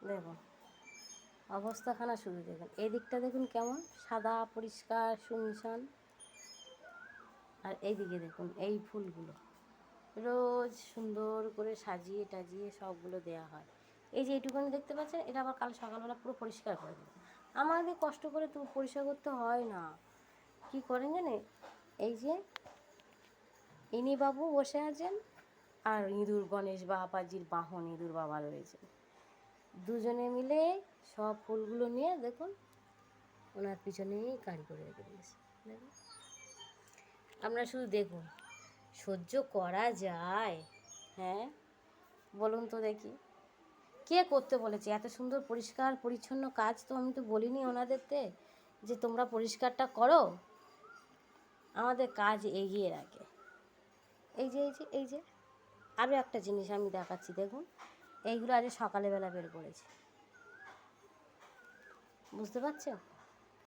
দেখুন অবস্থাখানা শুরু দেখুন, এই দিকটা দেখুন কেমন সাদা পরিষ্কার শুনশান, আর এইদিকে দেখুন এই ফুলগুলো রোজ সুন্দর করে সাজিয়ে টাজিয়ে সবগুলো দেয়া হয়। এই যে এইটুকুনি দেখতে পাচ্ছেন, এটা আবার কাল সকালবেলা পুরো পরিষ্কার করে দেবো। আমাদের কষ্ট করে তো পরিষ্কার করতে হয় না। কি করেন জানে, এই যে ইনি বাবু বসে আছেন আর ইঁদুর গণেশ বাবাজির বাহন ইঁদুর বাবা রয়েছে, দুজনে মিলে সব ফুলগুলো নিয়ে দেখুন ওনার পিছনেই কাঁড়ি করে রেখে দিয়েছে। দেখুন আপনারা শুধু দেখুন, সহ্য করা যায়? হ্যাঁ বলুন তো দেখি, কে করতে বলেছে এত সুন্দর পরিষ্কার পরিচ্ছন্ন কাজ? তো আমি তো বলিনি ওনাদেরকে যে তোমরা পরিষ্কারটা করো, আমাদের কাজ এগিয়ে রাখে। এই যে আরও একটা জিনিস আমি দেখাচ্ছি, দেখুন এইগুলো আজ সকালবেলা বের করেছি, বুঝতে পারছেন?